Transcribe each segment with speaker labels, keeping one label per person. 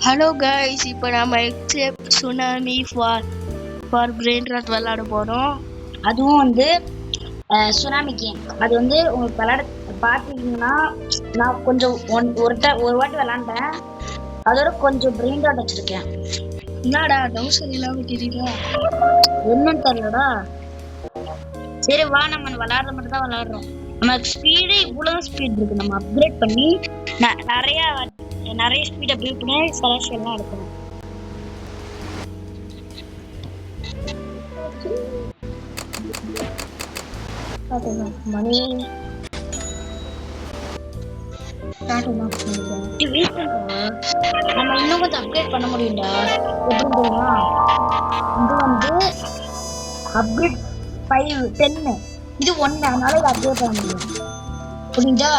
Speaker 1: Hello guys, இப்போ நம்ம except tsunami for brain rot விளையாட போறோம்.
Speaker 2: அதுவும் வந்து சுனாமி கேம். அது வந்து உங்களுக்கு விளையாட பார்த்தீங்கன்னா நான் கொஞ்சம் ஒரு வாட்டி விளாண்டேன். அதோட கொஞ்சம் பிரெயின் ராட் வச்சிருக்கேன்.
Speaker 1: என்னடா டவுசர் இல்லாம தெரியல,
Speaker 2: என்னன்னு தெரியலடா. சரி வா, நம்ம விளையாடுற மட்டும் தான் விளையாடுறோம். நமக்கு ஸ்பீடு இவ்வளவு ஸ்பீட் இருக்கு. நம்ம அப்கிரேட் பண்ணி நிறைய ஸ்பீட் அப்கிரேட் பண்ணி செலக்ஷன்லாம் எடுக்கணும். மணி நம்ம இன்னும் கொஞ்சம் அப்கிரேட் பண்ண முடியும்டா. எப்படி தெரியுமா, இது வந்து அப்கிரேட் 5 10 இது 1, அதனால இதை அப்கிரேட் பண்ண முடியும். புரியுதா?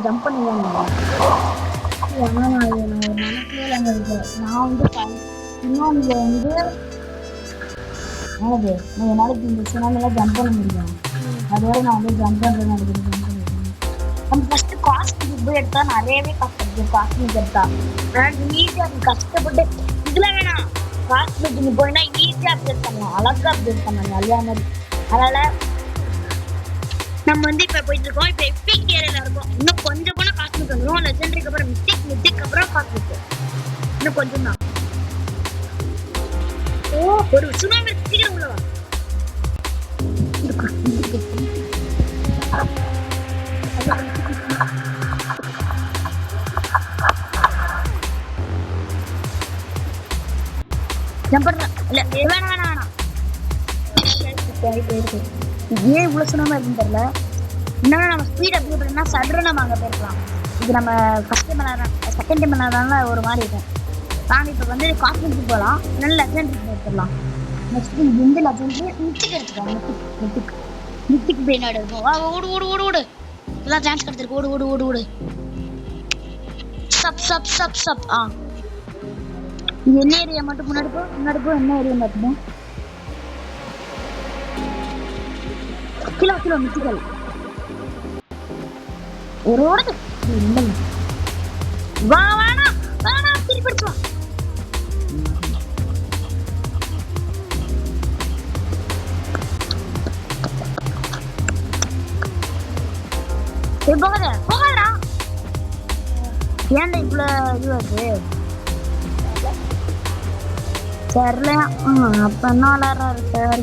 Speaker 2: ஜம்ப் பண்ணிடுவாங்க. ஆனால் நான் இன்னொன்று வந்து என்னது, நான் நாளைக்கு இந்த சுனாமிலாம் ஜம்ப் பண்ண முடியும். அதோட நான் வந்து ஜம்ப் பண்ணுறது பண்ணிடுவேன். நம்ம ஃபஸ்ட்டு காஸ்ட்லிக்கு போய் எடுத்தால் நிறையவே கஷ்டப்பட்டு காஸ்ட்லிக்கு எடுத்தா ஈஸியாக கஷ்டப்பட்டு இதெல்லாம் வேணாம். காஸ்ட்லிக்கு நீ போயினா ஈஸியாக அப்டேட் பண்ணலாம், அழகாக அப்டேட் பண்ணலாம் எல்லா மாதிரி. அதனால் நம்ம வந்து இப்போ போயிட்டு இருக்கோம். இப்போ எபிக் ஏரியாவில் இருக்கோம். இன்னும் கொஞ்சம் போனால் காஸ்ட்லிக்கு வந்துடும். லெஜெண்டரிக்கு அப்புறம் மித்திக் அப்புறம் காஸ்ட்லிக்கு இன்னும் கொஞ்சம் தான். ஓ, ஒரு சுனாமி சீக்கிரம் உள்ளவா. ஜம்ப் பண்ண இல்ல, வேணாம். ஏன் இவ்வளவு சுனாமி இருக்குன்னு தெரியல. இன்னும் நம்ம ஸ்பீட் அப்டேட் பண்ணா சடுன்னு நம்ம அங்கே போயிருக்கலாம். இது நம்ம ஃபர்ஸ்ட் டைம் செகண்ட் டைம் பண்ணாதனால ஒரு மாதிரி இருக்கும். நாங்கள் இப்போ வந்து காஸ்மெட்டிக்கு போகலாம், நல்ல லெஜெண்டரிக்கு எடுத்துடலாம். நெக்ஸ்ட் இது வந்து லெஜெண்டரி மித்திக் எடுத்துக்கலாம். மித்திக் பிரெயினாடு இருக்கும். ஓடு எல்லாம் சான்ஸ் கிடைச்சிருக்கு. ஓடு சப். இது என்ன ஏரியா மட்டும் முன்னாடி போ. என்ன ஏரியா மட்டும் கிலோ மித்திக்கல் ஒரு ஓடுது. வேணாம் திருப்பி எடுத்துவான். போகாதடா. ஏன்டா இவ்வளவு இது வருது தெரியல. அப்ப என்ன விளையாடுறாரு சார்.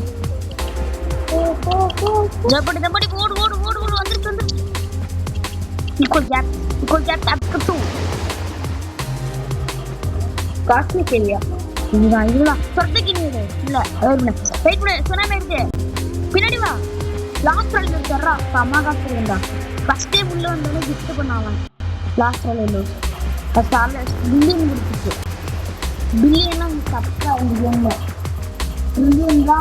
Speaker 2: ஜப்படி ஓடு வந்துருச்சு. Equal gap up to 2. Cosmic area. இதுதான் சொர்த்தக்கு நீடு இல்ல. வெயிட் பண்ணு, சுனாமி இருக்கு பின்னாடி வா. லாஸ்ட் ரோல தர்றா அம்மா காசு இருந்தா ஃபர்ஸ்ட் டைம் உள்ள வந்தோடனே கிஃப்ட் பண்ணாங்க. லாஸ்ட் ரோல ஃபர்ஸ்ட் பில்லியன் கொடுத்துச்சு. பில்லியன்லாம் தப்பா இந்த கேம்ல. பில்லியன் இல்லை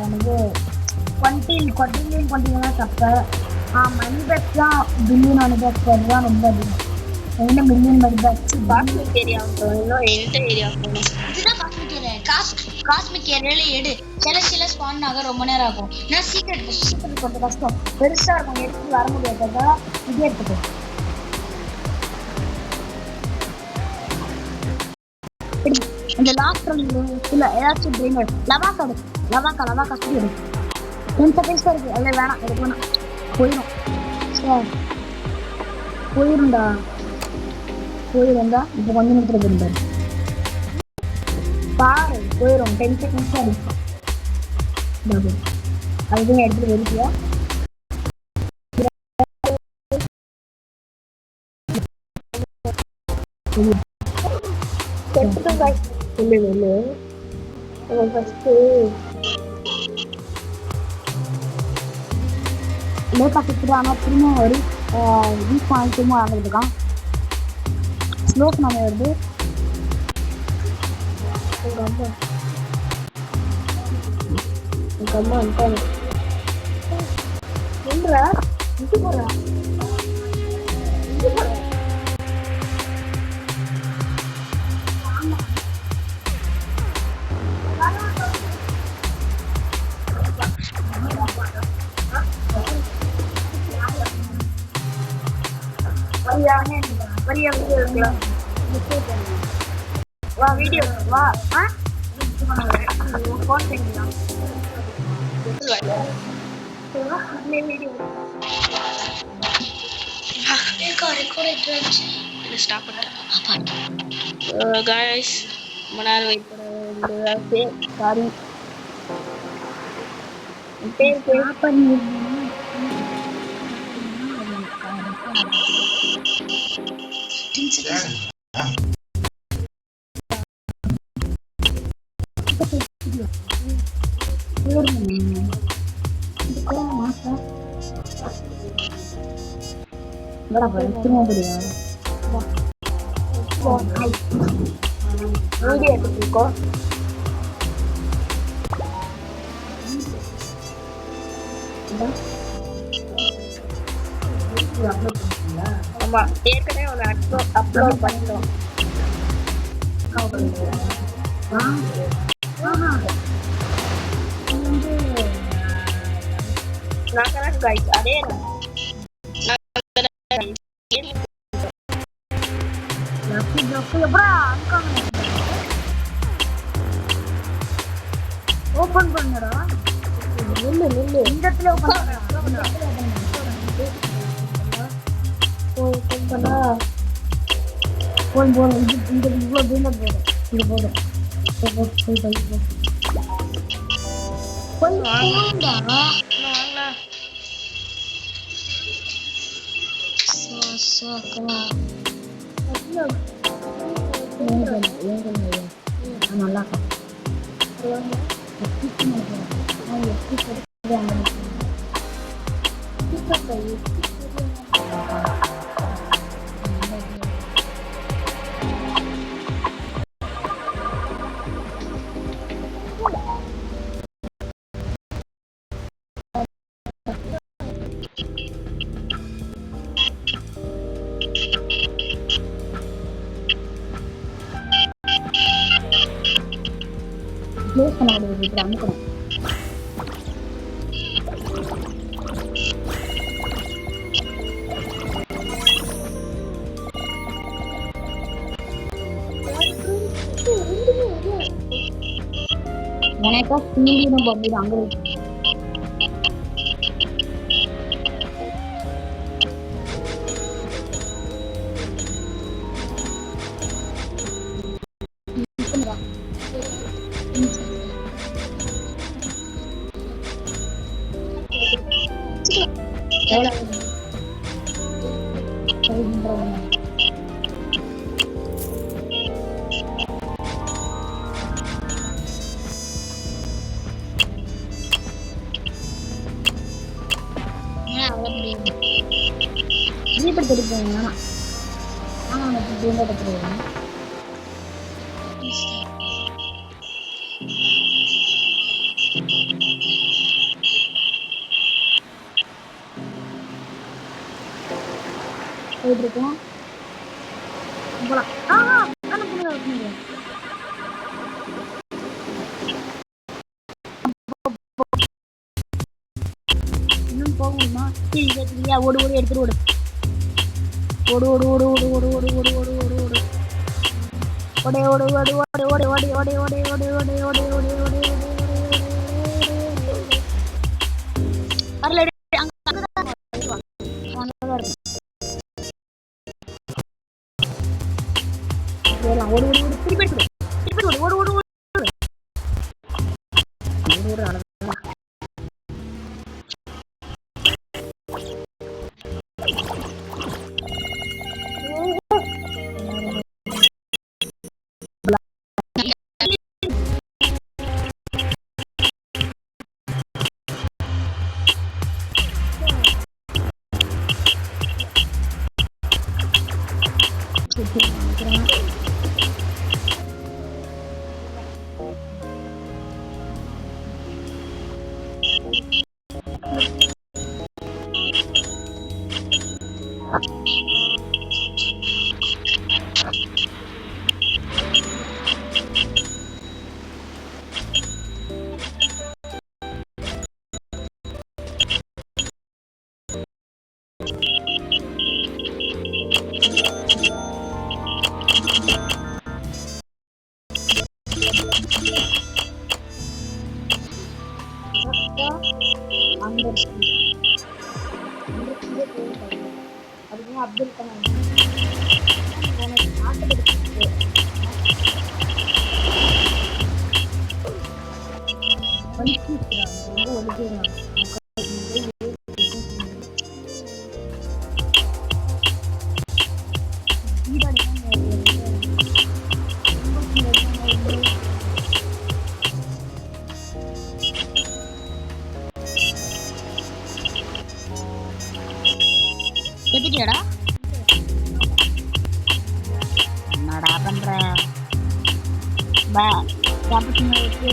Speaker 2: எனக்கு குவான்டிலாம் தப்ப. மணி பேக்ஸ் தான் பில்லியன் மணி பேக்ஸ் தான் ரொம்ப அதிகம். என்ன மில்லியன் மணி பேக்ஸ் காஸ்மிக் ஏரியா போகணும். எந்த ஏரியா போகணும்? இதுதான் காஸ்மிக் ஏரியா. காஸ்மிக் ஏரியால எடு. சில ஸ்பான் ஆக ரொம்ப நேரம் ஆகும். ஏன்னா சீக்கிரம் கொஞ்சம் கஷ்டம், பெருசா இருக்கும், எடுத்து வர முடியாது. இதே எடுத்துக்கோ. இந்த லாஸ்ட் இல்ல ஏதாச்சும் பிரெயின் லவாக்கா ஸ்பீட் எடுக்கும். 10 செகண்ட்ஸ் தான் இருக்கு. அதில் வேணாம், எடுக்க வேணாம், போயிருந்தா இப்போ கொஞ்சம் நேரத்தில் போயிருந்தாரு பாரு. போயிடும். 10 செகண்ட்ஸ் தான் இருக்கு. அதுதான் எடுத்துட்டு வெறுப்பியா. சொல்லு ஃபஸ்ட்டு லேட்டாக சுற்றுட்டு ஆனால் திரும்ப ஒரு வீக் பாயிண்ட் திரும்ப ஆகிட்டு இருக்கான். ஸ்லோப் நம்ம வருது. எங்கள் அம்மா வந்துட்டாங்க. என்னடா இது போடுறா இது போடுறா வரியா வீடியோ இருக்கலாம். வா வீடியோ வா. ஃபோன் பண்ணிக்கலாம் வீடியோ
Speaker 1: ஸ்டாப் பண்ணிட்டேன் காய்ஸ். ரொம்ப நேரம் வெயிட் பண்ண சாரி. பேர்
Speaker 2: பண்ணி வீடியோ எடுத்துருக்கோம். ஆமா ஏற்கனவே ஒரு அப்லோட் பண்ணிட்டோம். நாங்கள் கைஸ் அதே ஓபன் பண்ணுடா. நில்லு நில்லு இந்த இடத்துல ஓபன் பண்ணா போதும் இது இந்த இவ்வளோ தூரம் போதும். இது போதும் நல்லா க்ளோஸ் பண்ண முடியாது. இப்படி அமுக்கணும். எனக்கா சீரியனும் பப்பிடும் அங்கே வீட்டை தெரிவிப்பேன். வேணாம் தெரியும். போயிட்டு இருக்கோம். இன்னும் போகணுமா? ஓடு ஓடு எடுத்துட்டு ஓடு. ஓடு ஓடு ஓடு ஓடு ஓடு ஓடு ஓடு ஓடு ஓடு ஓடு ஓடே ஓடு ஓடு ஓடு ஓடு ஓடி ஓடி ஓடி ஓடி ஓடி ஓடி ஓடி ஓடி வரல ஓடு ஓடு ஓடு திருப்பி திருப்பி ஓடு ஓடு ஓடு ஓடு அதுக்கு அப்துல் கலாம் ஆசைப்படுத்து எதுக்கியாடா என்னடா பண்ற கேப்பச்சினோக்கு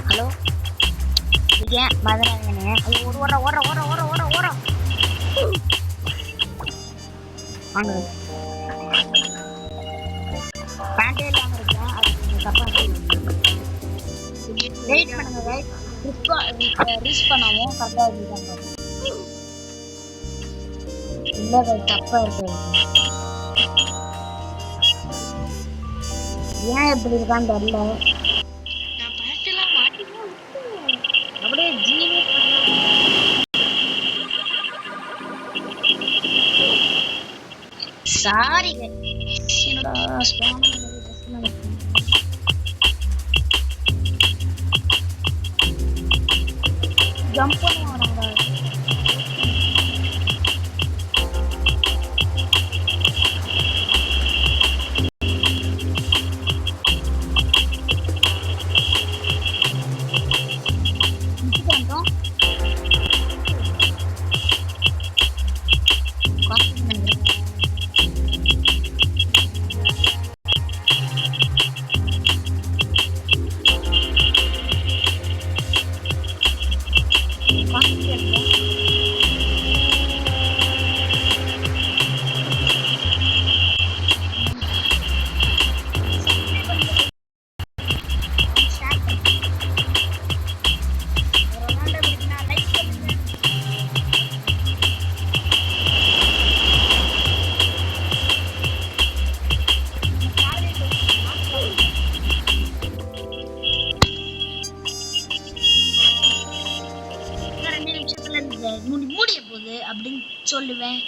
Speaker 2: ஹலோ விஜய் மதுராங்கனே ஒரு ஓட ஓட ஓட ஓட ஓட ஓட வாங்க பேண்டே இல்லாம இருக்கேன் அது கொஞ்சம் தப்பா வெயிட் பண்ணுங்க ரீச் பண்ணாமோ கரெக்டா இருக்காங்க இல்ல தப்பா இருக்கு ஏன் இப்படி இருக்கான்னு தெரியல அப்படியே ஜீனியஸ் சாரி என்னோட ஜம்ப் பண்ணுவாங்க மூடிய போகுது அப்படின்னு சொல்லுவேன்.